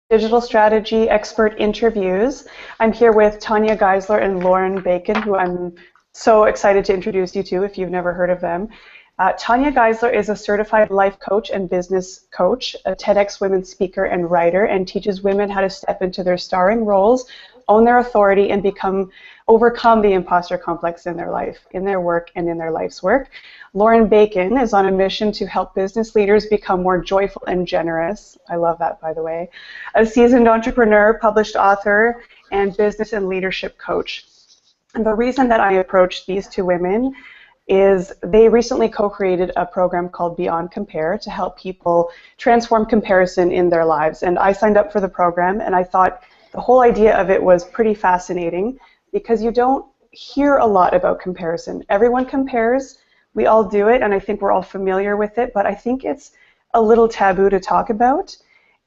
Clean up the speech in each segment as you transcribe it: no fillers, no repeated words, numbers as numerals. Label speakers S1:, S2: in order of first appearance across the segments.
S1: Digital Strategy Expert Interviews. I'm here with Tanya Geisler and Lauren Bacon, who I'm so excited to introduce you to if you've never heard of them. Tanya Geisler is a certified life coach and business coach, a TEDx women speaker and writer, and teaches women how to step into their starring roles, own their authority, and overcome the imposter complex in their life, in their work, and in their life's work. Lauren Bacon is on a mission to help business leaders become more joyful and generous. I love that, by the way. A seasoned entrepreneur, published author, and business and leadership coach. And the reason that I approached these two women is they recently co-created a program called Beyond Compare to help people transform comparison in their lives. And I signed up for the program, and I thought the whole idea of it was pretty fascinating because you don't hear a lot about comparison. Everyone compares, we all do it, and I think we're all familiar with it, but I think it's a little taboo to talk about,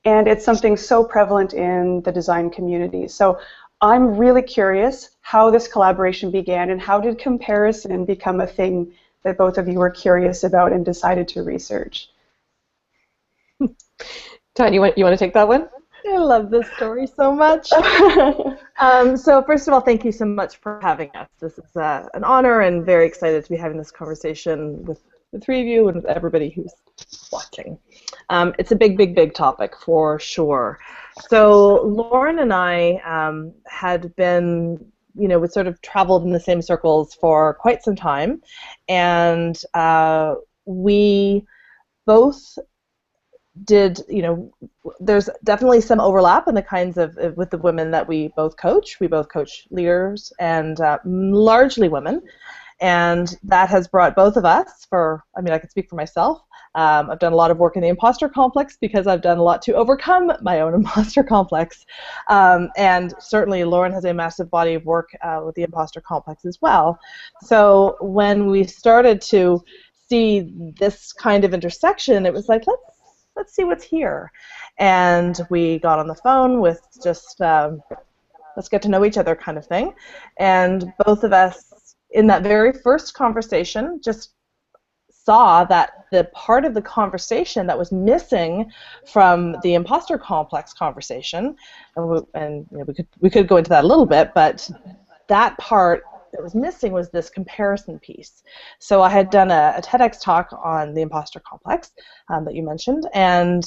S1: and it's something so prevalent in the design community. So I'm really curious how this collaboration began, and how did comparison become a thing that both of you were curious about and decided to research?
S2: Tanya, you want to take that one?
S3: I love this story so much. So first of all, thank you so much for having us. This is an honor, and very excited to be having this conversation with the three of you and with everybody who's watching. It's a big, big, big topic for sure. So Lauren and I had been, we sort of traveled in the same circles for quite some time, and we both did, there's definitely some overlap in the kinds of, with the women that we both coach. We both coach leaders and largely women, and that has brought both of us, I can speak for myself. I've done a lot of work in the imposter complex because I've done a lot to overcome my own imposter complex. And certainly Lauren has a massive body of work with the imposter complex as well. So when we started to see this kind of intersection, it was like, let's see what's here. And we got on the phone with just let's get to know each other kind of thing. And both of us, in that very first conversation, just saw that the part of the conversation that was missing from the imposter complex conversation, and we could go into that a little bit, but that part that was missing was this comparison piece. So I had done a TEDx talk on the imposter complex that you mentioned, and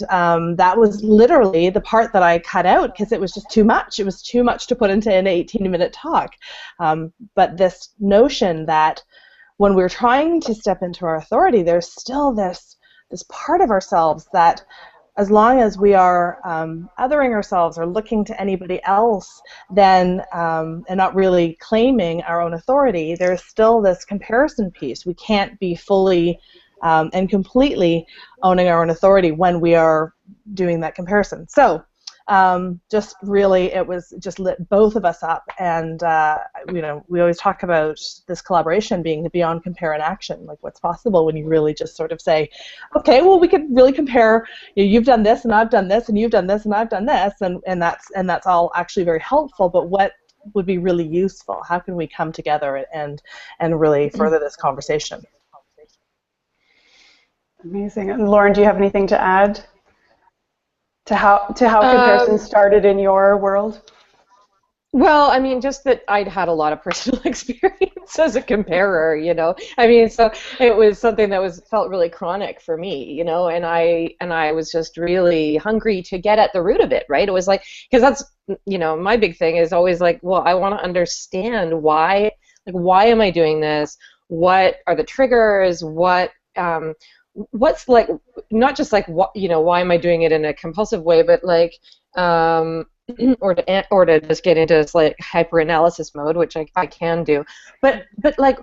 S3: that was literally the part that I cut out because it was just too much. It was too much to put into an 18-minute talk. But this notion that when we're trying to step into our authority, there's still this part of ourselves that, as long as we are othering ourselves or looking to anybody else, then and not really claiming our own authority, there's still this comparison piece. We can't be fully and completely owning our own authority when we are doing that comparison. So just really, it was just lit both of us up, and we always talk about this collaboration being the beyond compare in action, like what's possible when you really just sort of say, okay, well, we could really compare. You've done this, and I've done this, and you've done this, and I've done this, and that's all actually very helpful. But what would be really useful? How can we come together and really further this conversation?
S1: Amazing. And Lauren, do you have anything to add to how comparison started in your world?
S2: Well, I mean, just that I'd had a lot of personal experience as a comparer, I mean, so it was something that felt really chronic for me, and I was just really hungry to get at the root of it, right? It was like, because that's, my big thing is always like, well, I want to understand why am I doing this? What are the triggers? What's like, not just like what, why am I doing it in a compulsive way, but like or to just get into this like hyper analysis mode, which I can do, but like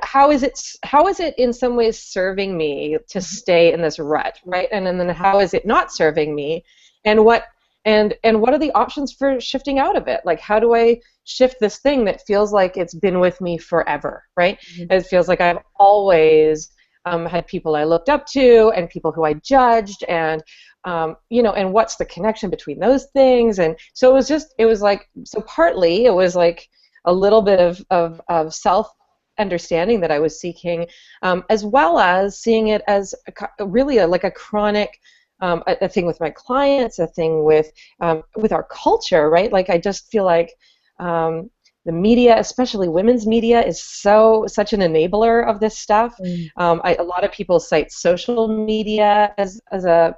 S2: how is it in some ways serving me to stay in this rut, right? And then how is it not serving me, and what are the options for shifting out of it? Like, how do I shift this thing that feels like it's been with me forever, right? Mm-hmm. It feels like I've always had people I looked up to and people who I judged, and and what's the connection between those things? And so it was like partly it was like a little bit of self-understanding that I was seeking, as well as seeing it as really like a chronic a thing with my clients, a thing with our culture, right? Like I just feel like the media, especially women's media, is such an enabler of this stuff. A lot of people cite social media as a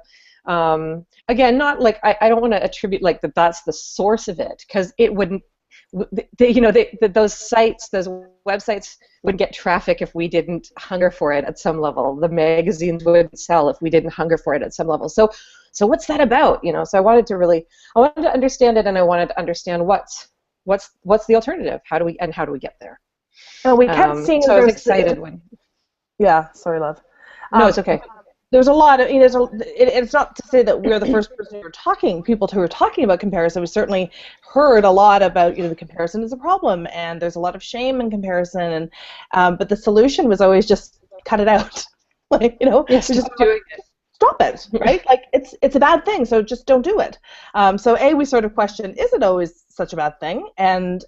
S2: again, not like I don't want to attribute like that's the source of it, because it wouldn't. Those sites, those websites would get traffic if we didn't hunger for it at some level. The magazines wouldn't sell if we didn't hunger for it at some level. So what's that about? So I wanted to understand it, and I wanted to understand what's the alternative. How do we get there?
S3: Well, we kept seeing.
S2: So I was excited when.
S3: Yeah, sorry, love.
S2: No, it's okay.
S3: There's a lot of, it's not to say that we're the first people who are talking about comparison. We certainly heard a lot about, the comparison is a problem, and there's a lot of shame in comparison, and but the solution was always just cut it out.
S2: Yes, just doing it.
S3: Stop it, right? Like it's a bad thing, so just don't do it. So we sort of question, is it always such a bad thing? And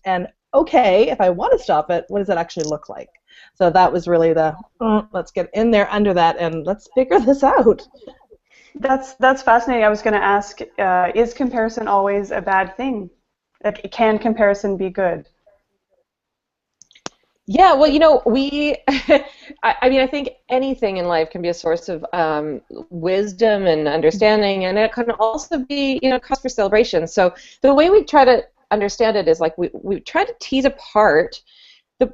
S3: okay, if I want to stop it, what does it actually look like? So that was really let's get in there under that and let's figure this out.
S1: That's fascinating. I was going to ask, is comparison always a bad thing? Like, can comparison be good?
S2: Yeah, well, we, I think anything in life can be a source of wisdom and understanding, and it can also be, cause for celebration. So the way we try to understand it is like we try to tease apart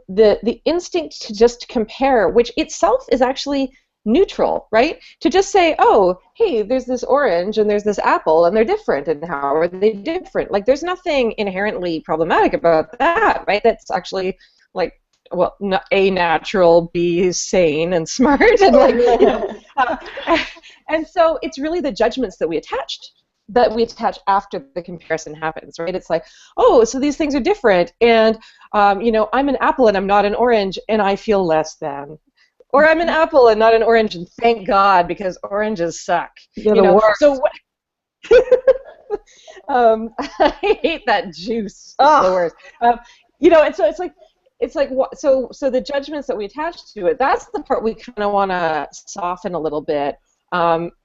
S2: the instinct to just compare, which itself is actually neutral, right? To just say, oh, hey, there's this orange and there's this apple and they're different, and how are they different? Like, there's nothing inherently problematic about that, right? That's actually like, well, A, natural, B, sane and smart, and and so it's really the judgments that we attach after the comparison happens, right? It's like, oh, so these things are different, and I'm an apple and I'm not an orange, and I feel less than. Or I'm an apple and not an orange, and thank God, because oranges suck.
S3: You're the worst.
S2: So I hate that juice. It's the worst. And so it's like so the judgments that we attach to it, that's the part we kind of want to soften a little bit.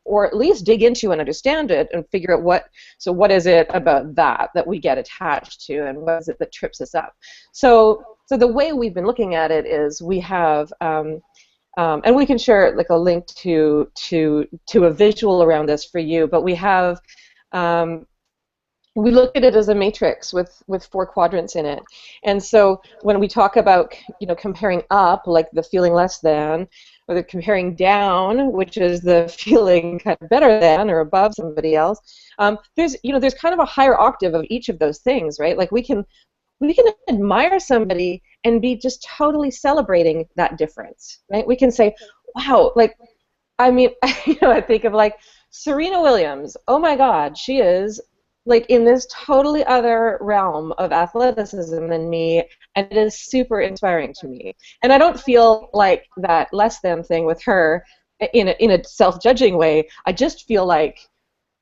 S2: Or at least dig into and understand it and figure out what is it about that we get attached to, and what is it that trips us up. So the way we've been looking at it is we have, and we can share like a link to a visual around this for you, but we have, we look at it as a matrix with 4 quadrants in it. And so when we talk about comparing up, like the feeling less than, or the comparing down, which is the feeling kind of better than or above somebody else, there's kind of a higher octave of each of those things, right? Like we can admire somebody and be just totally celebrating that difference, right? We can say, wow, like, I mean, I think of like Serena Williams. Oh my God, she is like in this totally other realm of athleticism than me, and it is super inspiring to me. And I don't feel like that less than thing with her in a self-judging way. I just feel like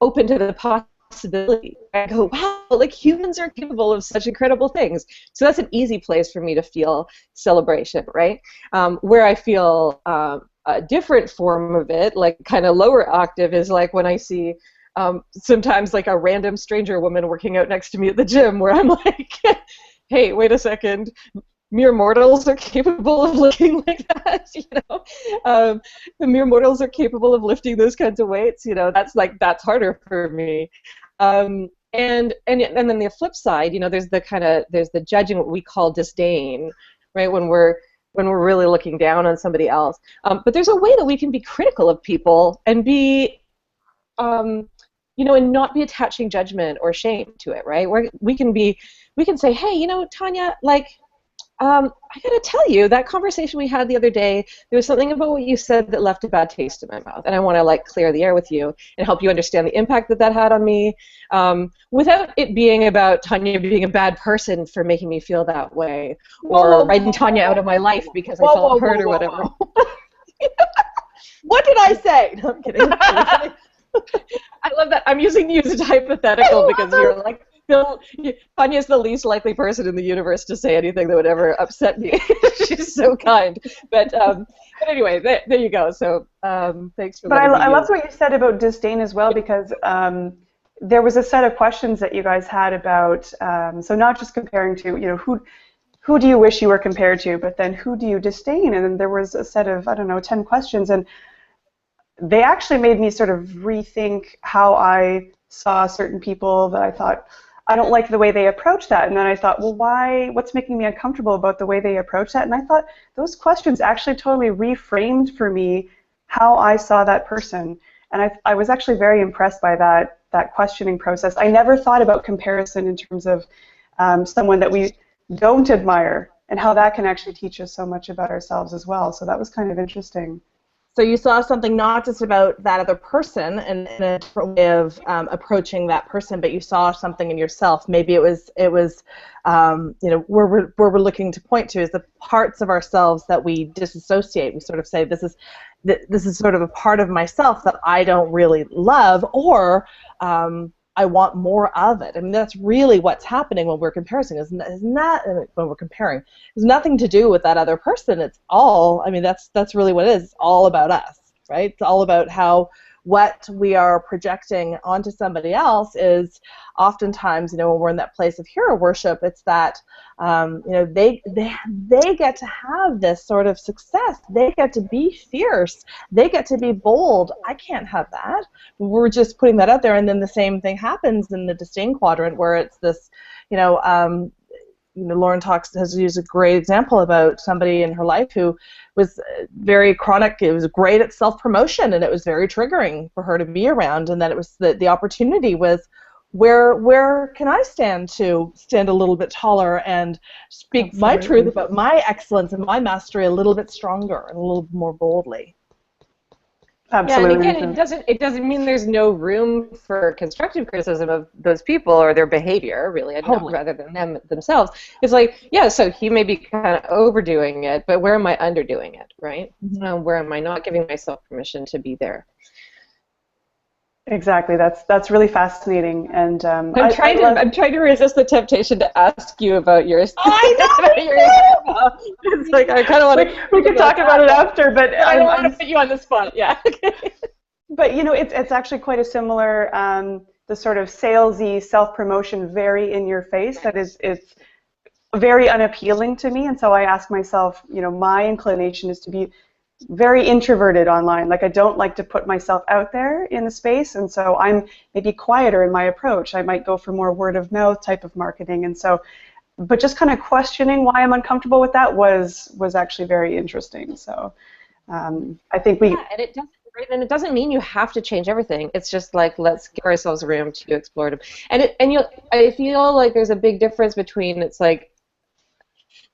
S2: open to the possibility. I go, wow, like humans are capable of such incredible things. So that's an easy place for me to feel celebration, right? Where I feel a different form of it, like kind of lower octave, is like when I see sometimes like a random stranger woman working out next to me at the gym, where I'm like, hey, wait a second, mere mortals are capable of looking like that, the mere mortals are capable of lifting those kinds of weights, that's harder for me. And then the flip side, there's the judging, what we call disdain, right, when we're really looking down on somebody else. But there's a way that we can be critical of people and be and not be attaching judgment or shame to it, right? Where we can say, hey, Tanya, like, I gotta tell you, that conversation we had the other day, there was something about what you said that left a bad taste in my mouth, and I want to like clear the air with you and help you understand the impact that had on me, without it being about Tanya being a bad person for making me feel that way, or writing Tanya out of my life because I felt hurt or whatever.
S3: What did I say? No, I'm kidding.
S2: I love that. I'm using you as a hypothetical because you're like Tanya's the least likely person in the universe to say anything that would ever upset me. She's so kind. But anyway, there you go. So thanks for letting me
S1: I loved what you said about disdain as well, because there was a set of questions that you guys had about, so not just comparing to, who do you wish you were compared to, but then who do you disdain? And then there was a set of, I don't know, 10 questions, and they actually made me sort of rethink how I saw certain people that I thought, I don't like the way they approach that. And then I thought, well, what's making me uncomfortable about the way they approach that? And I thought those questions actually totally reframed for me how I saw that person. And I was actually very impressed by that questioning process. I never thought about comparison in terms of someone that we don't admire, and how that can actually teach us so much about ourselves as well. So that was kind of interesting.
S3: So you saw something not just about that other person and a different way of approaching that person, but you saw something in yourself. Maybe it was where we're looking to point to is the parts of ourselves that we disassociate. We sort of say this is sort of a part of myself that I don't really love, or I want more of it. I mean, that's really what's happening when we're comparing. Is not when we're comparing. It's nothing to do with that other person. It's all. I mean, that's really what it is. It's all about us, right? It's all about how what we are projecting onto somebody else is oftentimes, when we're in that place of hero worship, it's that they get to have this sort of success. They get to be fierce. They get to be bold. I can't have that. We're just putting that out there, and then the same thing happens in the disdain quadrant, where it's this, Lauren has used a great example about somebody in her life who was very chronic. It was great at self-promotion, and it was very triggering for her to be around. And then it was the opportunity was, where can I stand a little bit taller and speak
S1: Absolutely.
S3: my truth about my excellence and my mastery a little bit stronger and a little more boldly.
S1: Absolutely.
S2: Yeah, and again, it doesn't mean there's no room for constructive criticism of those people or their behavior, really, rather than them themselves. It's like, yeah, so he may be kind of overdoing it, but where am I underdoing it, right?
S3: Mm-hmm.
S2: Where am I not giving myself permission to be there?
S1: Exactly. That's really fascinating, and
S2: I'm trying to resist the temptation to ask you about yours.
S3: I know.
S2: It's like I kind of want to.
S1: We could talk about it after, but
S2: I don't want to put you on the spot. Yeah.
S1: But it's actually quite a similar the sort of salesy self-promotion, very in your face. It's very unappealing to me, and so I ask myself, my inclination is to be very introverted online. Like, I don't like to put myself out there in the space, and so I'm maybe quieter in my approach. I might go for more word of mouth type of marketing, and so, but just kind of questioning why I'm uncomfortable with that was actually very interesting. So I think and
S2: it doesn't mean you have to change everything. It's just like, let's give ourselves room to explore them. I feel like there's a big difference between, it's like,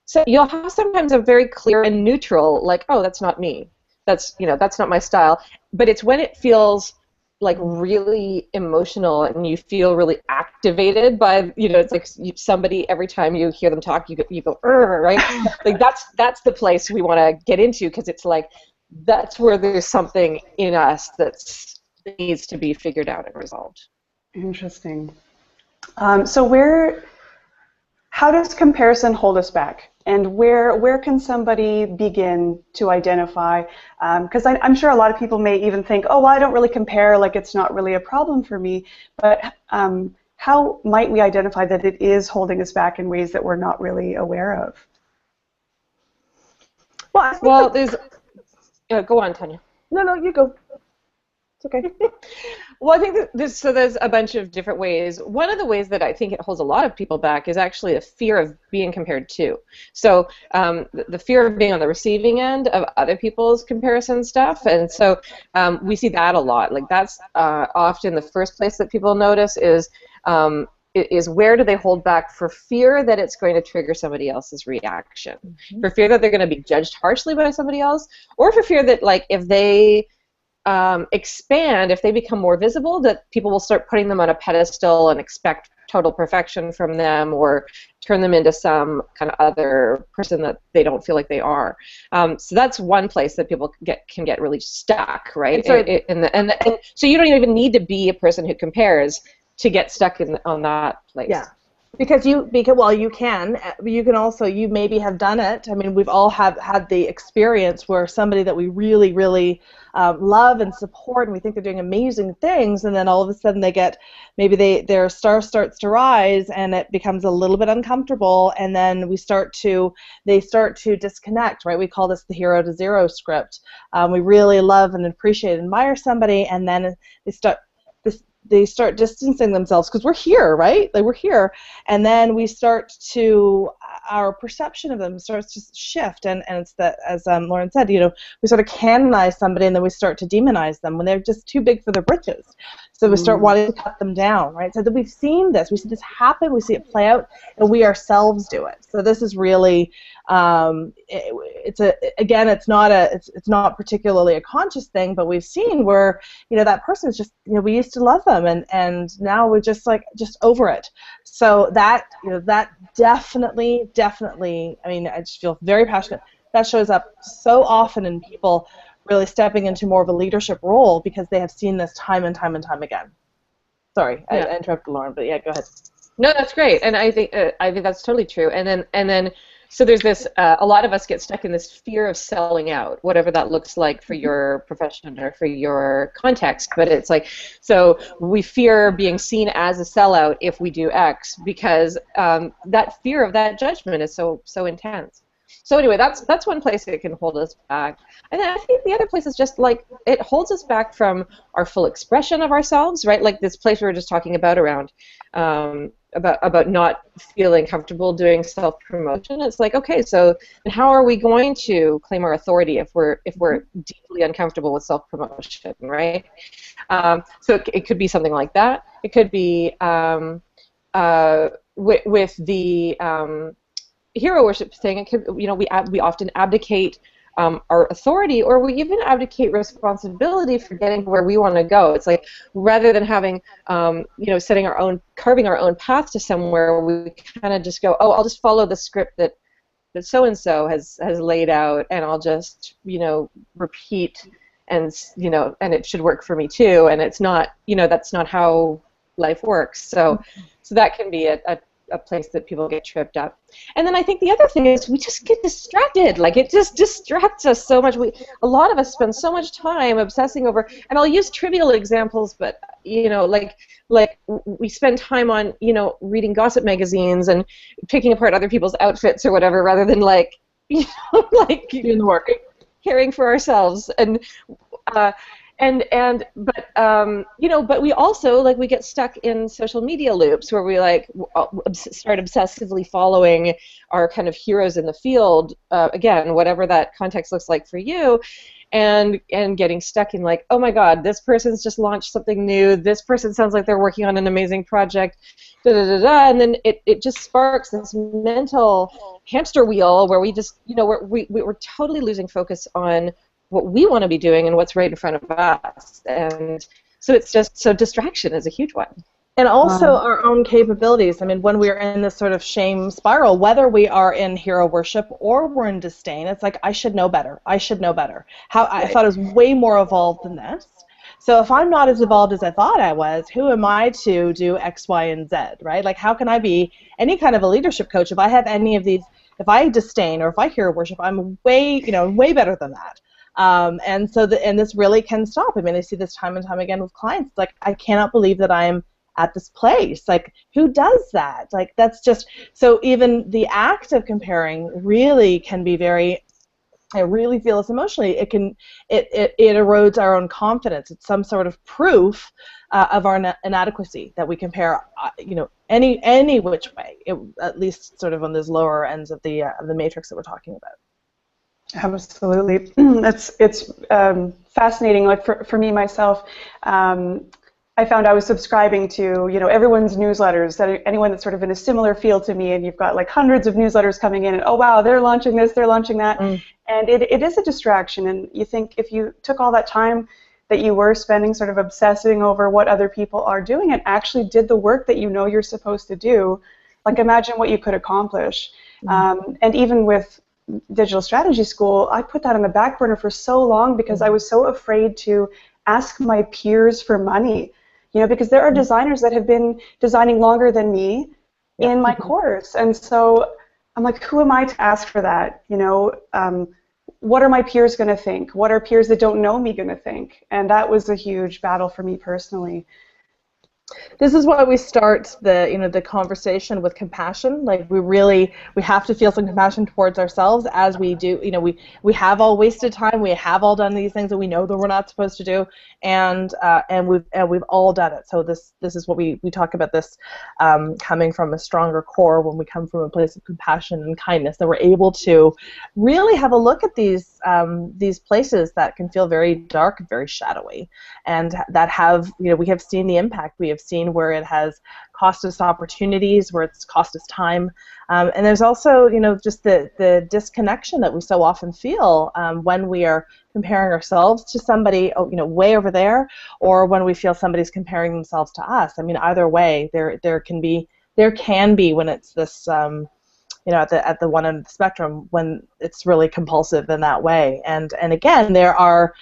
S2: so you'll have sometimes a very clear and neutral, like, oh, that's not me. That's not my style. But it's when it feels like really emotional and you feel really activated by, it's like somebody, every time you hear them talk, you go, right? Like that's the place we want to get into, because it's like, that's where there's something in us that needs to be figured out and resolved.
S1: Interesting. So how does comparison hold us back? And where can somebody begin to identify? Because I'm sure a lot of people may even think, oh, well, I don't really compare, like it's not really a problem for me. But how might we identify that it is holding us back in ways that we're not really aware of?
S2: Well, there's... go on, Tanya.
S3: No, you go. It's okay.
S2: Well, I think there's a bunch of different ways. One of the ways that I think it holds a lot of people back is actually a fear of being compared to. So the fear of being on the receiving end of other people's comparison stuff, and so we see that a lot. Like, that's often the first place that people notice is where do they hold back for fear that it's going to trigger somebody else's reaction, for fear that they're going to be judged harshly by somebody else, or for fear that, like, if they expand, if they become more visible, that people will start putting them on a pedestal and expect total perfection from them, or turn them into some kind of other person that they don't feel like they are. So that's one place that people can get really stuck, right? And so you don't even need to be a person who compares. to get stuck on that place.
S3: Yeah. Because you can also, you maybe have done it. I mean, we've all had the experience where somebody that we really, really love and support, and we think they're doing amazing things, and then all of a sudden their star starts to rise, and it becomes a little bit uncomfortable, and then they start to disconnect, right? We call this the hero to zero script. We really love and appreciate and admire somebody, and then they start distancing themselves because we're here, right? Like, we're here, and then our perception of them starts to shift, and it's that, as Lauren said, we sort of canonize somebody, and then we start to demonize them when they're just too big for their britches. So we start wanting to cut them down, right? So that we've seen this happen, we see it play out, and we ourselves do it. So this is really, it's not particularly a conscious thing, but we've seen where, that person is just, we used to love them, and now we're just over it. So that definitely, I mean, I just feel very passionate. That shows up so often in people really stepping into more of a leadership role because they have seen this time and time and time again. Sorry, I interrupted Lauren, but yeah, go ahead.
S2: No, that's great, and I think that's totally true. And then so there's this. A lot of us get stuck in this fear of selling out, whatever that looks like for your profession or for your context. But it's like, so we fear being seen as a sellout if we do X because that fear of that judgment is so intense. So anyway, that's one place that can hold us back. And then I think the other place is just like it holds us back from our full expression of ourselves, right? Like this place we were just talking about around about not feeling comfortable doing self-promotion. It's like, okay, so then how are we going to claim our authority if we're deeply uncomfortable with self-promotion, right? So it could be something like that. It could be with the hero worship thing. It could, we often abdicate our authority, or we even abdicate responsibility for getting to where we want to go. It's like rather than having, carving our own path to somewhere, we kind of just go, oh, I'll just follow the script that so and so has laid out, and I'll just repeat, and and it should work for me too. And it's not, that's not how life works. So that can be a place that people get tripped up. And then I think the other thing is we just get distracted. Like, it just distracts us so much. A lot of us spend so much time obsessing over, and I'll use trivial examples, but like we spend time on reading gossip magazines and picking apart other people's outfits or whatever, rather than like doing the work, caring for ourselves. But we also we get stuck in social media loops where we start obsessively following our kind of heroes in the field, again, whatever that context looks like for you, and getting stuck in like, oh my God, this person's just launched something new, this person sounds like they're working on an amazing project, and then it just sparks this mental hamster wheel where we just we're totally losing focus on what we want to be doing and what's right in front of us. And so it's just, so distraction is a huge one.
S3: And also our own capabilities. I mean, when we're in this sort of shame spiral, whether we are in hero worship or we're in disdain, it's like, I should know better. I should know better. I thought I was way more evolved than this. So if I'm not as evolved as I thought I was, who am I to do X, Y, and Z, right? Like, how can I be any kind of a leadership coach if I have any of these, if I disdain or if I hero worship, I'm way better than that. And this really can stop. I mean, I see this time and time again with clients. Like, I cannot believe that I'm at this place. Like, who does that? Like, that's just, so even the act of comparing really can be very, I really feel this emotionally. It erodes our own confidence. It's some sort of proof of our inadequacy that we compare, any which way, at least sort of on those lower ends of the matrix that we're talking about.
S1: Absolutely. It's fascinating. Like for me myself, I found I was subscribing to everyone's newsletters, that anyone that's sort of in a similar field to me, and you've got like hundreds of newsletters coming in, and oh wow, they're launching this, they're launching that, and it is a distraction. And you think if you took all that time that you were spending sort of obsessing over what other people are doing and actually did the work that you're supposed to do, like imagine what you could accomplish. And even with Digital Strategy School, I put that on the back burner for so long because I was so afraid to ask my peers for money. You know, because there are designers that have been designing longer than me in my course, and so I'm like, who am I to ask for that? You know, what are my peers going to think? What are peers that don't know me going to think? And that was a huge battle for me personally.
S3: This is why we start the conversation with compassion. Like we have to feel some compassion towards ourselves as we do. We have all wasted time. We have all done these things that we know that we're not supposed to do, and we've all done it. So this is what we talk about, this coming from a stronger core, when we come from a place of compassion and kindness, that we're able to really have a look at these places that can feel very dark and very shadowy, and that have, we have seen the impact. We have seen where it has cost us opportunities, where it's cost us time, and there's also, just the disconnection that we so often feel when we are comparing ourselves to somebody, way over there, or when we feel somebody's comparing themselves to us. I mean, either way, there can be when it's this, at the one end of the spectrum, when it's really compulsive in that way. And again, there are,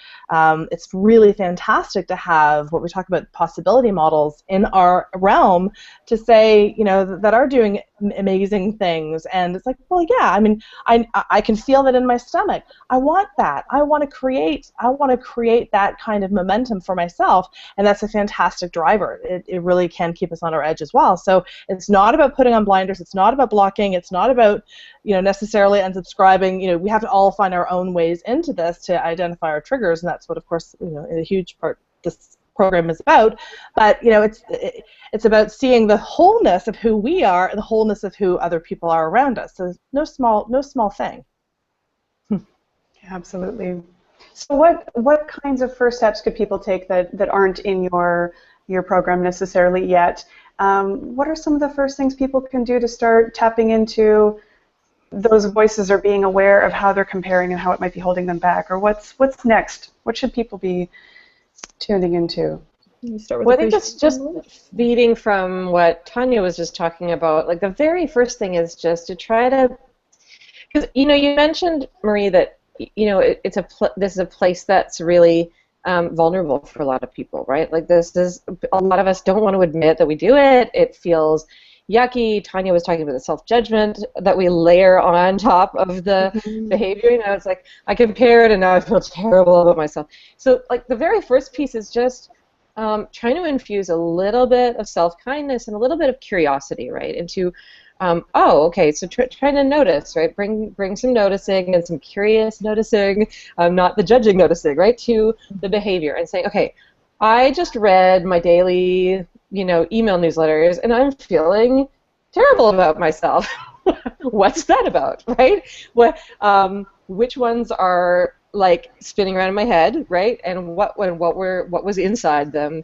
S3: it's really fantastic to have what we talk about, possibility models in our realm, to say, that are doing amazing things. And it's like, well, yeah, I mean, I can feel that in my stomach. I want that. I want to create that kind of momentum for myself. And that's a fantastic driver. It really can keep us on our edge as well. So it's not about putting on blinders. It's not about blocking. It's not about, necessarily unsubscribing. We have to all find our own ways into this to identify our triggers, and that's what, of course, a huge part this program is about. But it's about seeing the wholeness of who we are, and the wholeness of who other people are around us. So no small thing.
S1: Absolutely. So what kinds of first steps could people take that aren't in your program necessarily yet? What are some of the first things people can do to start tapping into those voices, or being aware of how they're comparing and how it might be holding them back? Or what's next? What should people be tuning into?
S2: Well, I think that's just feeding from what Tanya was just talking about. Like, the very first thing is just to try to, because you mentioned, Marie, that this is a place that's really vulnerable for a lot of people, right? Like, this is, a lot of us don't want to admit that we do it. It feels yucky. Tanya was talking about the self-judgment that we layer on top of the behavior. It's like, I compared and now I feel terrible about myself. So, like, the very first piece is just trying to infuse a little bit of self-kindness and a little bit of curiosity, right, into, okay, so trying to notice, right, bring some noticing and some curious noticing, not the judging noticing, right, to the behavior, and saying, okay, I just read my daily, email newsletters, and I'm feeling terrible about myself. What's that about, right? Which ones are like spinning around in my head, right? And what was inside them?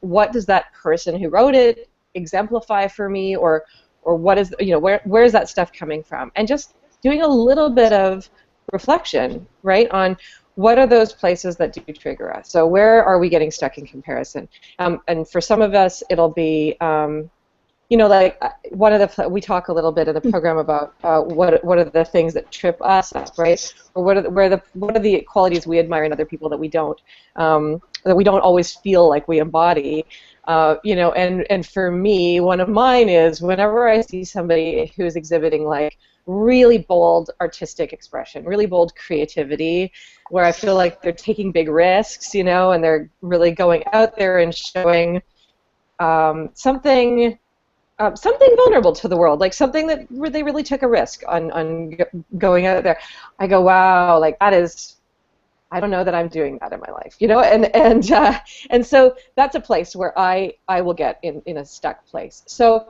S2: What does that person who wrote it exemplify for me, or what is, where is that stuff coming from? And just doing a little bit of reflection, right, on what are those places that do trigger us? So where are we getting stuck in comparison? And for some of us, it'll be, like one of the, we talk a little bit in the program about what are the things that trip us up, right? Or what are the qualities we admire in other people that we don't always feel like we embody. And for me, one of mine is whenever I see somebody who's exhibiting like really bold artistic expression, really bold creativity, where I feel like they're taking big risks, and they're really going out there and showing something vulnerable to the world, like something that they really took a risk on going out there. I go, wow, like that is, I don't know that I'm doing that in my life, and so that's a place where I will get in a stuck place. So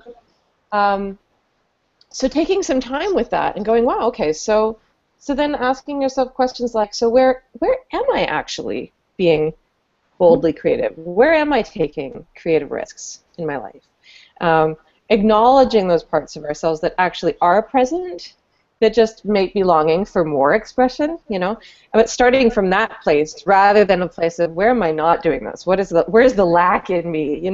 S2: so taking some time with that and going, wow, okay, so then asking yourself questions like, so where am I actually being boldly creative? Where am I taking creative risks in my life? Acknowledging those parts of ourselves that actually are present, that just make me longing for more expression, but starting from that place rather than a place of, where am I not doing this? Where's the lack in me?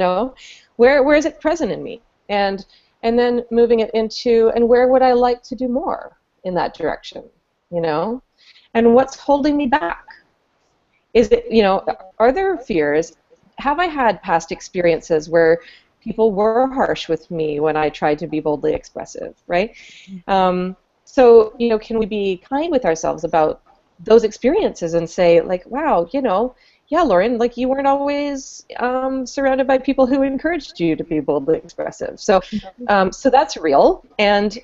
S2: Where is it present in me? And then moving it into, and where would I like to do more in that direction, And what's holding me back? Is it, are there fears? have I had past experiences where people were harsh with me when I tried to be boldly expressive, right? So, can we be kind with ourselves about those experiences and say, like, wow, yeah, Lauren, like you weren't always surrounded by people who encouraged you to be boldly expressive. So that's real. And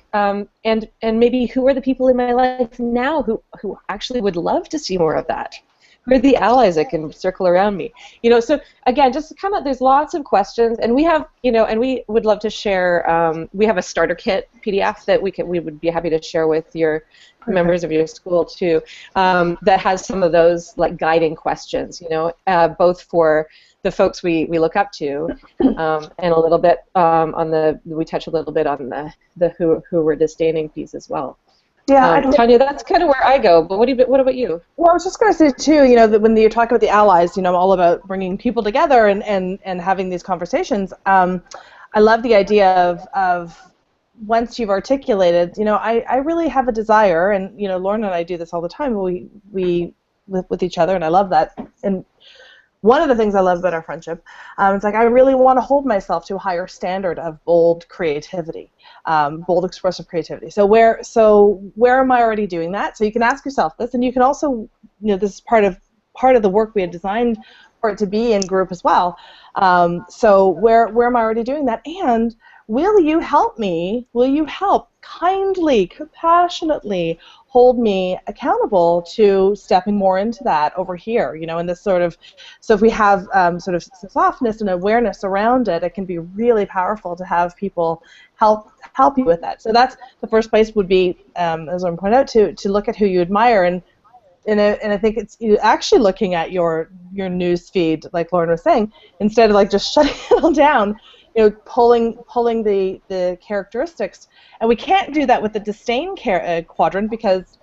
S2: maybe who are the people in my life now who actually would love to see more of that? Who are the allies that can circle around me? So again, just kind of, there's lots of questions, and we have, and we would love to share. We have a starter kit PDF that we would be happy to share with your members of your school too. That has some of those like guiding questions, both for the folks we look up to, and a little bit we touch a little bit on the who we're disdaining piece as well.
S1: Yeah,
S2: Tanya, that's kind of where I go, but what about you?
S3: Well, I was just going to say too, that when you talk about the allies, I'm all about bringing people together and having these conversations. I love the idea of once you've articulated, I really have a desire, and Lauren and I do this all the time. We live with each other, and I love that. And one of the things I love about our friendship, it's like I really want to hold myself to a higher standard of bold creativity, bold expressive creativity. So where am I already doing that? So you can ask yourself this, and you can also, this is part of the work we had designed for it to be in group as well. So where am I already doing that? And will you help me? Will you help kindly, compassionately hold me accountable to stepping more into that over here? And this sort of, so if we have sort of softness and awareness around it, it can be really powerful to have people help you with that. So that's the first place would be, as I'm pointing out, to look at who you admire, and I think it's actually looking at your news feed, like Lauren was saying, instead of like just shutting it all down. Pulling the characteristics, and we can't do that with the disdain quadrant, because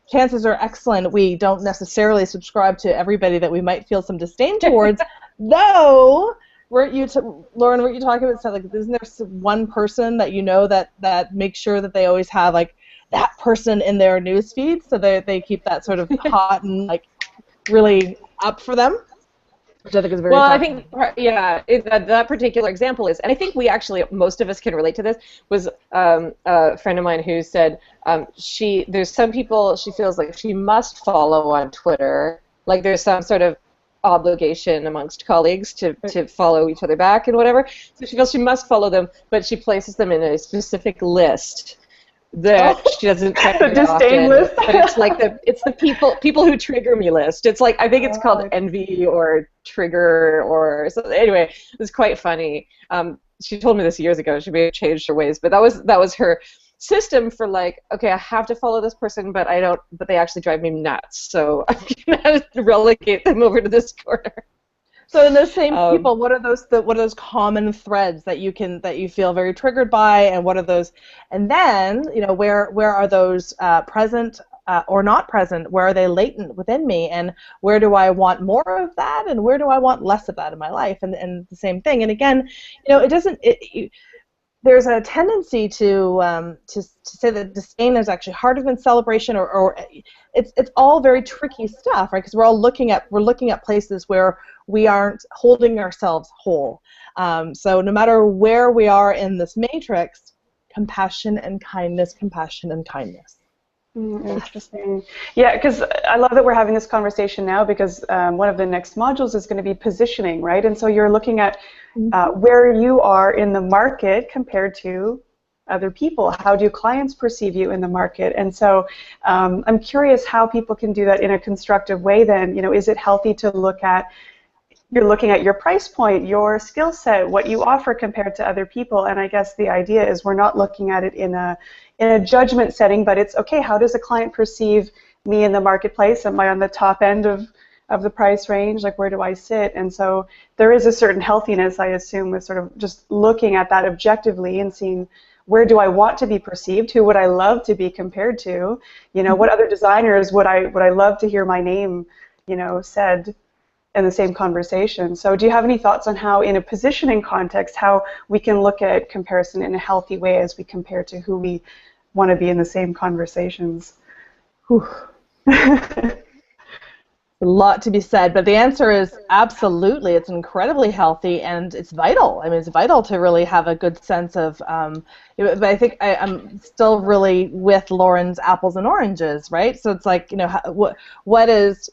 S3: chances are excellent we don't necessarily subscribe to everybody that we might feel some disdain towards. Though, Lauren, were you talking about, like, isn't there one person that that makes sure that they always have like that person in their news feed, so they keep that sort of hot and like really up for them? Which I think is very
S2: fascinating. I think, that particular example is, and I think most of us can relate to this, was a friend of mine who said there's some people she feels like she must follow on Twitter, like there's some sort of obligation amongst colleagues to follow each other back and whatever, so she feels she must follow them, but she places them in a specific list that she doesn't check very often,
S1: list.
S2: But it's like it's the people who trigger me list. It's like, I think it's called envy or trigger or so. Anyway, it's quite funny. She told me this years ago. She may have changed her ways, but that was her system for like, okay, I have to follow this person, but I don't. But they actually drive me nuts, so I'm gonna relegate them over to this corner.
S3: So in those same people, what are those common threads that you feel very triggered by, and what are those? And then where are those present or not present? Where are they latent within me? And where do I want more of that? And where do I want less of that in my life? And the same thing. And again, it doesn't. There's a tendency to say that disdain is actually harder than celebration, or it's all very tricky stuff, right? Because we're looking at places where we aren't holding ourselves whole. So no matter where we are in this matrix, compassion and kindness, compassion and kindness.
S1: Interesting. Yeah, because I love that we're having this conversation now, because one of the next modules is going to be positioning, right? And so you're looking at where you are in the market compared to other people. How do clients perceive you in the market? And so I'm curious how people can do that in a constructive way then. Is it healthy to look at, you're looking at your price point, your skill set, what you offer compared to other people, and I guess the idea is we're not looking at it in a judgment setting, but it's, okay, how does a client perceive me in the marketplace? Am I on the top end of the price range? Like, where do I sit? And so there is a certain healthiness, I assume, with sort of just looking at that objectively and seeing, where do I want to be perceived? Who would I love to be compared to? What other designers would I love to hear my name, said in the same conversation? So do you have any thoughts on how, in a positioning context, how we can look at comparison in a healthy way as we compare to who we want to be in the same conversations?
S3: A lot to be said, but the answer is absolutely. It's incredibly healthy, and it's vital. I mean, it's vital to really have a good sense of. But I think I'm still really with Lauren's apples and oranges, right? So it's like, what is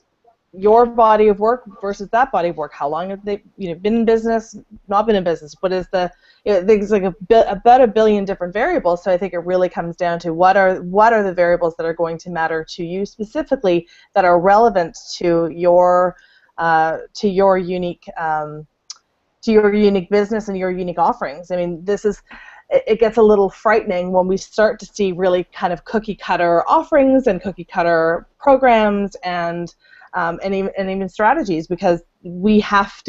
S3: your body of work versus that body of work? How long have they, been in business, not been in business? What is the, there's like about a billion different variables. So I think it really comes down to what are the variables that are going to matter to you specifically, that are relevant to your unique business and your unique offerings. I mean, it gets a little frightening when we start to see really kind of cookie cutter offerings and cookie cutter programs and even strategies, because we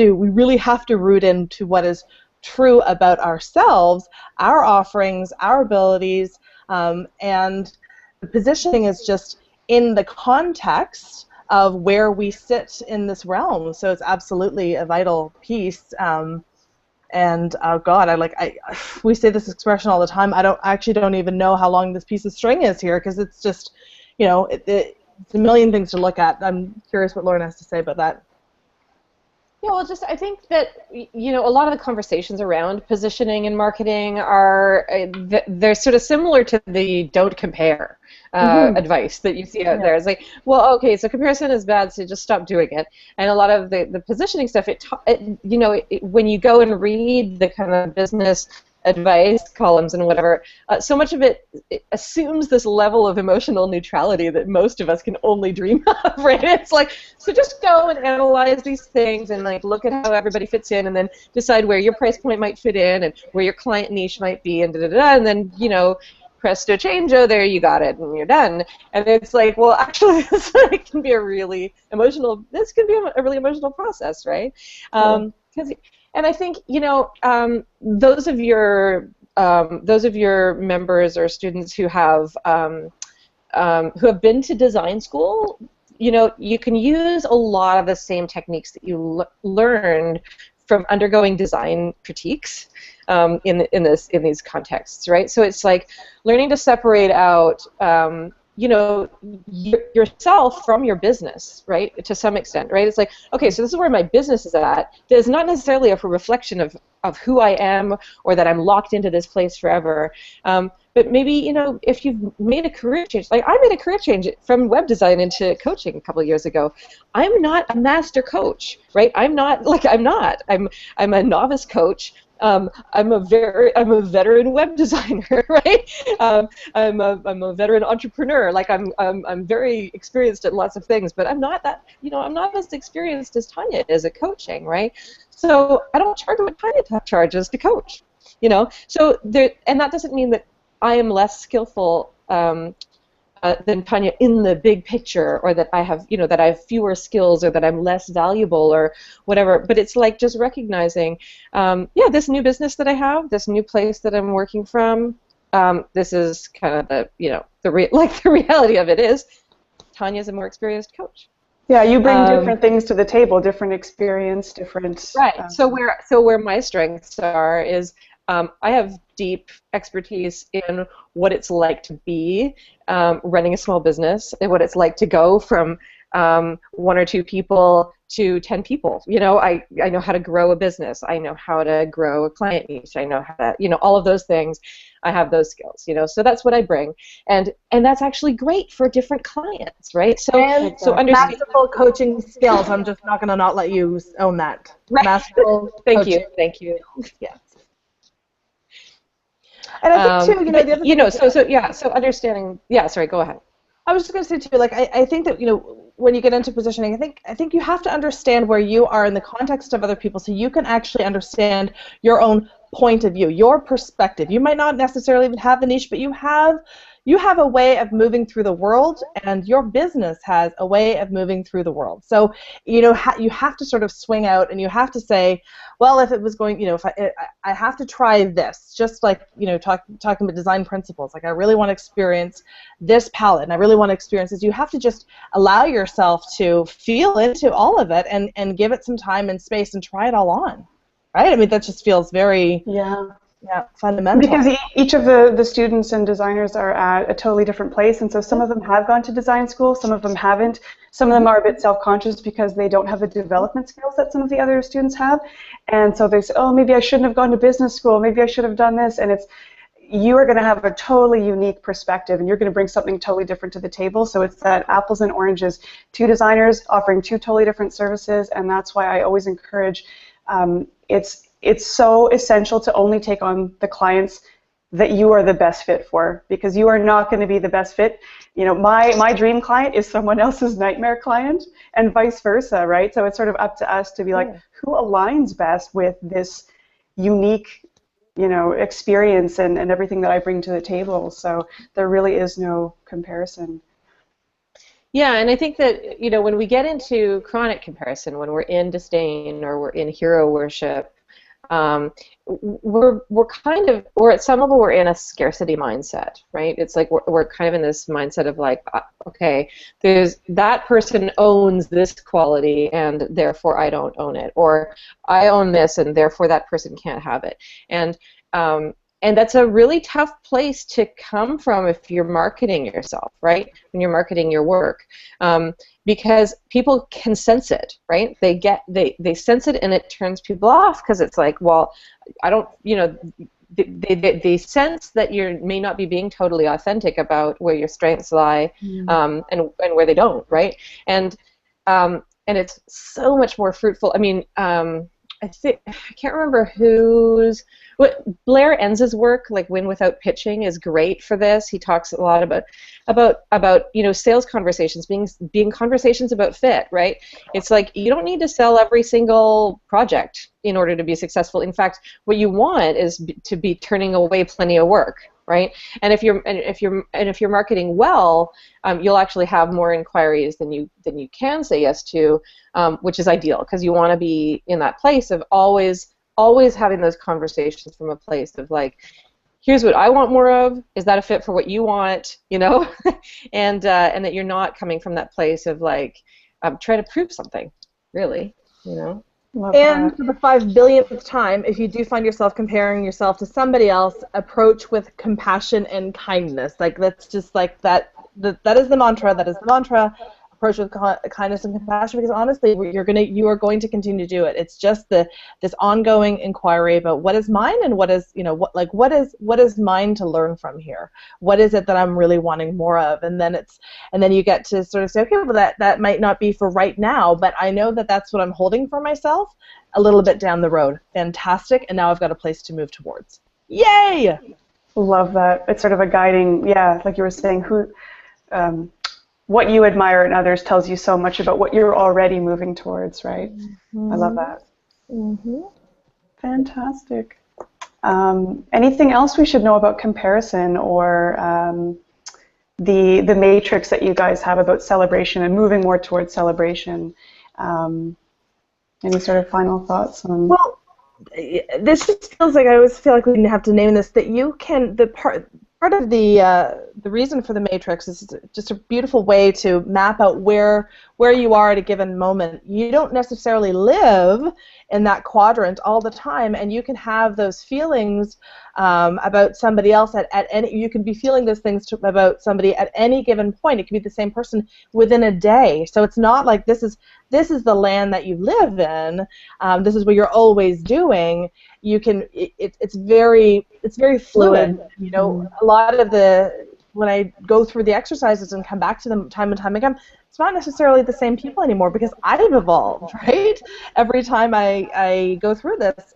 S3: really have to root into what is true about ourselves, our offerings, our abilities, and the positioning is just in the context of where we sit in this realm. So it's absolutely a vital piece. And oh God, we say this expression all the time. I actually don't even know how long this piece of string is here, because it's just, it's a million things to look at. I'm curious what Lauren has to say about that.
S2: Yeah, well, I think that, a lot of the conversations around positioning and marketing are, they're sort of similar to the don't compare advice that you see out there. It's like, well, okay, so comparison is bad, so just stop doing it. And a lot of the positioning stuff, when you go and read the kind of business advice columns and whatever, so much of it assumes this level of emotional neutrality that most of us can only dream of, right? It's like, so just go and analyze these things and like look at how everybody fits in, and then decide where your price point might fit in and where your client niche might be, and and then presto changeo, there you got it, and you're done. And it's like, well, actually, this can be a really emotional. This can be a really emotional process, right? And I think, those of your members or students who have been to design school, you can use a lot of the same techniques that you learned from undergoing design critiques in these contexts, right? So it's like learning to separate out yourself from your business, right, to some extent, right? It's like, okay, so this is where my business is at. It's not necessarily a reflection of who I am, or that I'm locked into this place forever. But maybe, if you've made a career change, like I made a career change from web design into coaching a couple of years ago. I'm not a master coach, right? I'm a novice coach. I'm a veteran web designer, right? I'm a veteran entrepreneur. Like I'm very experienced at lots of things, but I'm not that, I'm not as experienced as Tanya is at coaching, right? So I don't charge what Tanya charges to coach, So and that doesn't mean that I am less skillful than Tanya in the big picture, or that I have, that I have fewer skills, or that I'm less valuable, or whatever. But it's like just recognizing, this new business that I have, this new place that I'm working from, this is kind of the reality of it is, Tanya's a more experienced coach.
S1: Yeah, you bring different things to the table, different experience, different.
S2: Right. So where my strengths are is, I have deep expertise in what it's like to be running a small business, and what it's like to go from 1 or 2 people to 10 people. I know how to grow a business. I know how to grow a client niche. I know how to, all of those things. I have those skills, So that's what I bring, and that's actually great for different clients, right? So
S3: masterful coaching skills. I'm just not going to not let you own that.
S2: Right.
S3: Masterful.
S2: Thank
S3: coaching.
S2: you.
S3: Yeah. And I think too, the other
S2: so understanding. Yeah, sorry, go ahead.
S3: I was just going to say too, I think that when you get into positioning, I think you have to understand where you are in the context of other people, so you can actually understand your own point of view, your perspective. You might not necessarily even have the niche, but you have a way of moving through the world, and your business has a way of moving through the world. So you have to sort of swing out, and you have to say, well, if it was going, if I have to try this, just like talking about design principles. Like I really want to experience this palette, and I really want to experience this. You have to just allow yourself to feel into all of it, and give it some time and space, and try it all on. Right? I mean, that just feels very Yeah, fundamental.
S1: Because each of the students and designers are at a totally different place, and so some of them have gone to design school, some of them haven't. Some of them are a bit self-conscious because they don't have the development skills that some of the other students have, and so they say, oh, maybe I shouldn't have gone to business school, maybe I should have done this, and you are going to have a totally unique perspective, and you're going to bring something totally different to the table. So it's that apples and oranges, two designers offering two totally different services, and that's why I always encourage, it's so essential to only take on the clients that you are the best fit for, because you are not going to be the best fit. You know, my dream client is someone else's nightmare client, and vice versa, right? So it's sort of up to us to be like, who aligns best with this unique, you know, experience and everything that I bring to the table. So there really is no comparison.
S2: Yeah, and I think that, you know, when we get into chronic comparison, when we're in disdain or we're in hero worship, we're at some level we're in a scarcity mindset, right? It's like we're kind of in this mindset of like, okay, there's that person owns this quality and therefore I don't own it, or I own this and therefore that person can't have it, and that's a really tough place to come from if you're marketing yourself, right? When you're marketing your work, because people can sense it, right? They sense it, and it turns people off because it's like, well, I don't, you know, they sense that you may not be being totally authentic about where your strengths lie, and where they don't, right? And it's so much more fruitful. I mean, I can't remember Blair Enz's work, like Win Without Pitching, is great for this. He talks a lot about you know, sales conversations being conversations about fit, right? It's like you don't need to sell every single project in order to be successful. In fact, what you want is to be turning away plenty of work, right? And if you're marketing well, you'll actually have more inquiries than you can say yes to, which is ideal, because you want to be in that place of always having those conversations from a place of like, here's what I want more of. Is that a fit for what you want? You know, and that you're not coming from that place of like trying to prove something, really. You know.
S3: And for the 5 billionth time, if you do find yourself comparing yourself to somebody else, approach with compassion and kindness. Like that's just like that. That is the mantra. That is the mantra. Approach with kindness and compassion, because honestly, you are going to continue to do it. It's just this ongoing inquiry about what is mine and what is, you know, what is mine to learn from here. What is it that I'm really wanting more of? And then you get to sort of say, okay, well that might not be for right now, but I know that that's what I'm holding for myself a little bit down the road. Fantastic, and now I've got a place to move towards. Yay!
S1: Love that. It's sort of a guiding, yeah, like you were saying, what you admire in others tells you so much about what you're already moving towards, right? I love that. Fantastic. Anything else we should know about comparison, or the matrix that you guys have about celebration and moving more towards celebration? Any sort of final thoughts on?
S3: Well, this just feels like I always feel like we have to name this. That you can part of the reason for the matrix is just a beautiful way to map out where you are at a given moment. You don't necessarily live in that quadrant all the time, and you can have those feelings about somebody else at any. You can be feeling those things about somebody at any given point. It can be the same person within a day. So it's not like this is the land that you live in. This is what you're always doing. You can. It's very fluid. You know, a lot of when I go through the exercises and come back to them time and time again, it's not necessarily the same people anymore because I've evolved, right? Every time I go through this,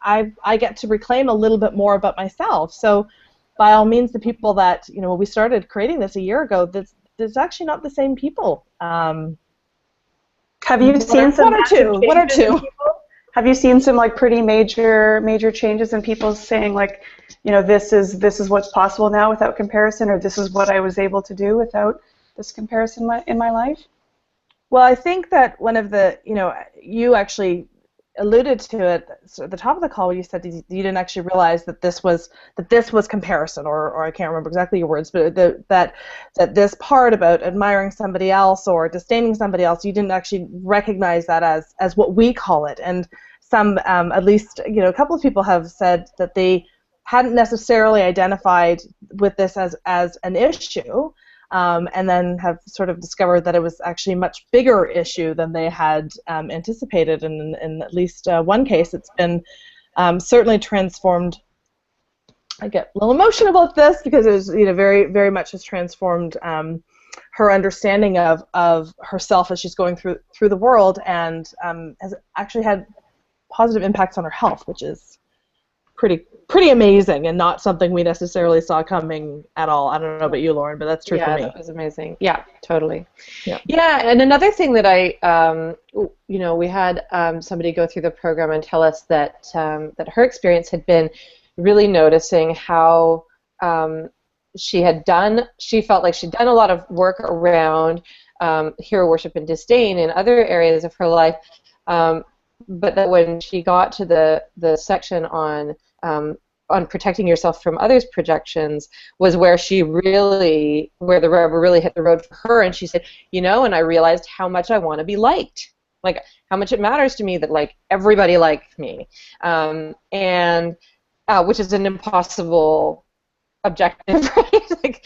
S3: I get to reclaim a little bit more about myself. So by all means, the people that, you know, when we started creating this a year ago, there's actually not the same people.
S1: Have you seen some
S3: one or two?
S1: Have you seen some like pretty major changes in people saying like, you know, this is what's possible now without comparison, or this is what I was able to do without this comparison in my life?
S3: Well, I think that one of the, you know, you actually alluded to it at the top of the call when you said you didn't actually realize that this was comparison, or I can't remember exactly your words, but that this part about admiring somebody else or disdaining somebody else, you didn't actually recognize that as what we call it. And some, at least, you know, a couple of people have said that they hadn't necessarily identified with this as an issue, and then have sort of discovered that it was actually a much bigger issue than they had anticipated. And in at least one case, it's been certainly transformed. I get a little emotional about this because it was, very, very much has transformed her understanding of herself as she's going through the world, and has actually had positive impacts on her health, which is pretty amazing, and not something we necessarily saw coming at all. I don't know about you, Lauren, but that's true for me.
S2: Yeah, that was amazing. Yeah, totally.
S3: Yeah.
S2: Yeah, and another thing that we had somebody go through the program and tell us that that her experience had been really noticing how she felt like she'd done a lot of work around hero worship and disdain in other areas of her life, but that when she got to the section on protecting yourself from others' projections was where where the rubber really hit the road for her, and she said, and I realized how much I want to be liked, like how much it matters to me that like everybody likes me, and which is an impossible objective, right? Like,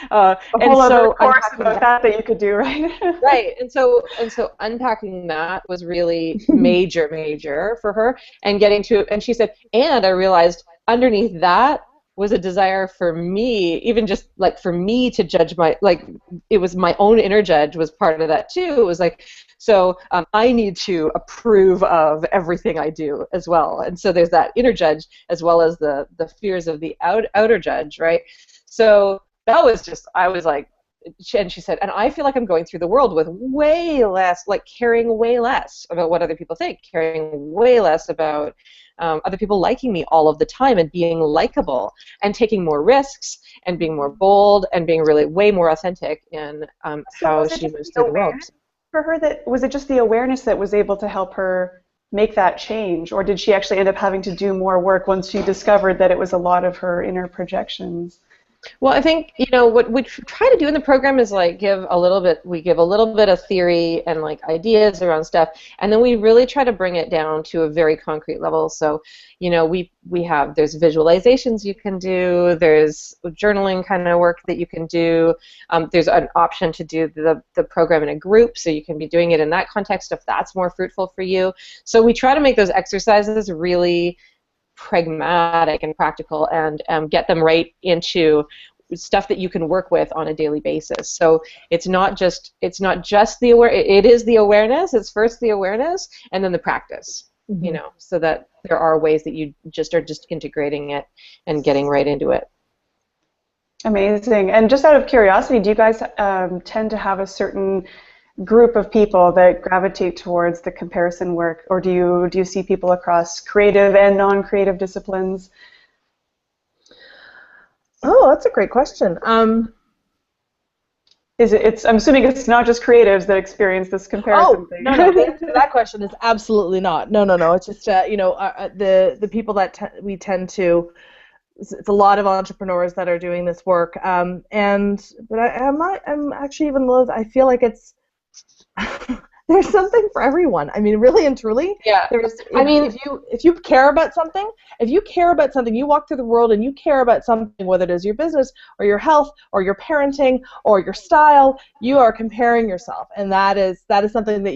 S1: a whole other course about that you could do, right?
S2: Right, and so unpacking that was really major for her, and and she said, and I realized underneath that was a desire for me, even just like for me to judge it was my own inner judge was part of that too. It was like, so I need to approve of everything I do as well, and so there's that inner judge as well as the fears of the outer judge, right? So that was just, I was like, and she said, and I feel like I'm going through the world with way less, like caring way less about what other people think, caring way less about other people liking me all of the time and being likable, and taking more risks and being more bold and being really way more authentic in how she moves through the world.
S1: For her, was it just the awareness that was able to help her make that change, or did she actually end up having to do more work once she discovered that it was a lot of her inner projections?
S2: Well, I think, what we try to do in the program is like give a little bit of theory and like ideas around stuff, and then we really try to bring it down to a very concrete level. So, there's visualizations you can do, there's journaling kind of work that you can do, there's an option to do the program in a group, so you can be doing it in that context if that's more fruitful for you. So we try to make those exercises really pragmatic and practical, and get them right into stuff that you can work with on a daily basis. So it's not just the it is the awareness. It's first the awareness and then the practice. Mm-hmm. So that there are ways that you are just integrating it and getting right into it.
S1: Amazing. And just out of curiosity, do you guys tend to have a certain group of people that gravitate towards the comparison work, or do you see people across creative and non-creative disciplines?
S3: Oh, that's a great question.
S1: I'm assuming it's not just creatives that experience this comparison thing.
S3: No, the answer to that question is absolutely not. No. It's just the people that we tend to. It's a lot of entrepreneurs that are doing this work, but I'm actually even I feel like it's. There's something for everyone. I mean, really and truly.
S2: Yeah.
S3: If you care about something, you walk through the world and you care about something, whether it is your business or your health or your parenting or your style, you are comparing yourself, and that is something that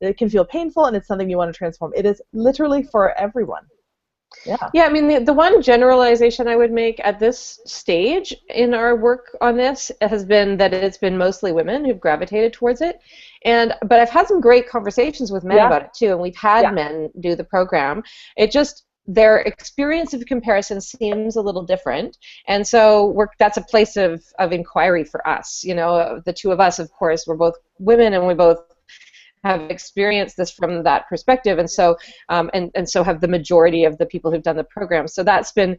S3: it can feel painful, and it's something you want to transform. It is literally for everyone. Yeah.
S2: Yeah, I mean, the one generalization I would make at this stage in our work on this has been that it's been mostly women who've gravitated towards it. But I've had some great conversations with men about it too, and we've had men do the program. It just, their experience of comparison seems a little different, and so that's a place of inquiry for us. The two of us, of course, we're both women, and we both have experienced this from that perspective, and so so have the majority of the people who've done the program. So that's been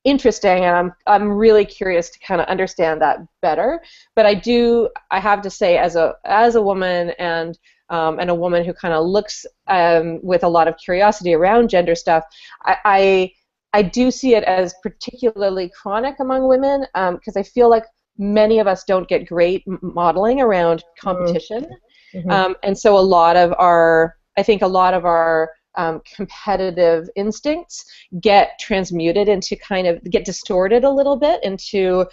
S2: interesting, and I'm really curious to kind of understand that better. But I have to say, as a woman and a woman who kind of looks with a lot of curiosity around gender stuff, I do see it as particularly chronic among women, because I feel like many of us don't get great modeling around competition. Mm-hmm. And so a lot of our competitive instincts get transmuted into get distorted a little bit into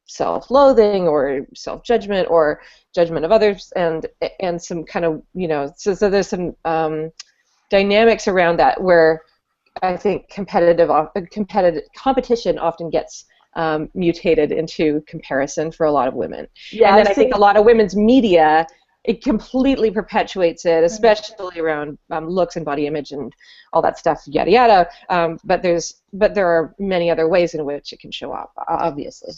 S2: self-loathing or self-judgment or judgment of others, and some kind of so there's some dynamics around that where I think competitive competition often gets mutated into comparison for a lot of women.
S3: Yeah,
S2: and then I think a lot of women's media, it completely perpetuates it, especially around looks and body image and all that stuff, yada yada. But there are many other ways in which it can show up, obviously.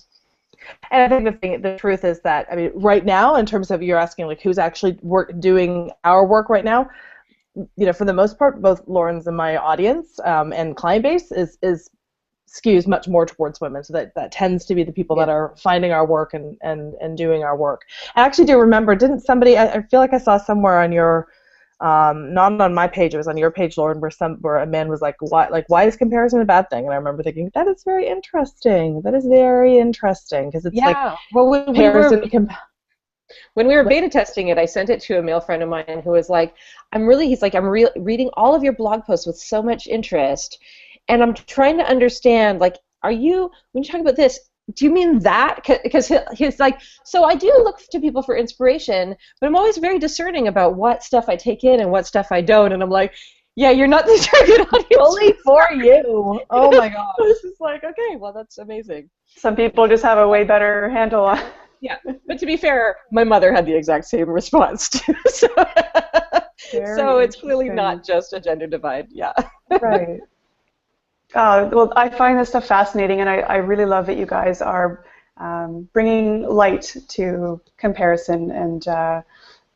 S3: And I think the truth is that, I mean, right now, in terms of you're asking like who's actually doing our work right now, for the most part, both Lauren's and my audience and client base is skews much more towards women. So that tends to be the people that are finding our work and doing our work. I actually do remember, didn't somebody, I feel like I saw somewhere on your, not on my page, it was on your page, Lauren, where a man was like, why is comparison a bad thing? And I remember thinking, that is very interesting. That is very interesting, because it's
S2: when we were beta testing it, I sent it to a male friend of mine who was like, I'm reading all of your blog posts with so much interest, and I'm trying to understand, like, when you talk about this, do you mean that? Because he's like, so I do look to people for inspiration, but I'm always very discerning about what stuff I take in and what stuff I don't, and I'm like, yeah, you're not the target audience.
S3: Only for you. Oh my God.
S2: It's just like, okay, well, that's amazing.
S1: Some people just have a way better handle on.
S2: Yeah, but to be fair, my mother had the exact same response too. So it's clearly not just a gender divide. Yeah.
S1: Right. Well, I find this stuff fascinating, and I really love that you guys are bringing light to comparison and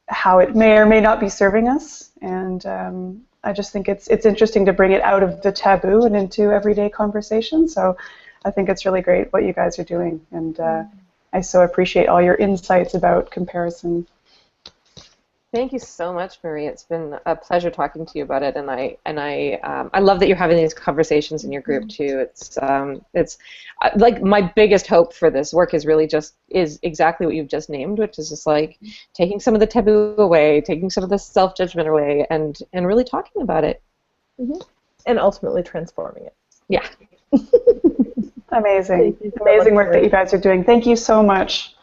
S1: how it may or may not be serving us. And I just think it's interesting to bring it out of the taboo and into everyday conversation. So I think it's really great what you guys are doing, and I so appreciate all your insights about comparison.
S2: Thank you so much, Marie. It's been a pleasure talking to you about it, and I love that you're having these conversations in your group too. It's like my biggest hope for this work is exactly what you've just named, which is just like taking some of the taboo away, taking some of the self-judgment away, and really talking about it.
S3: Mm-hmm. And ultimately transforming it.
S2: Yeah.
S1: Amazing. Amazing work that you guys are doing. Thank you so much.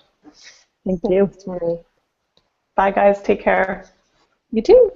S3: Thank you.
S2: Thanks, Marie.
S1: Bye, guys. Take care.
S2: You too.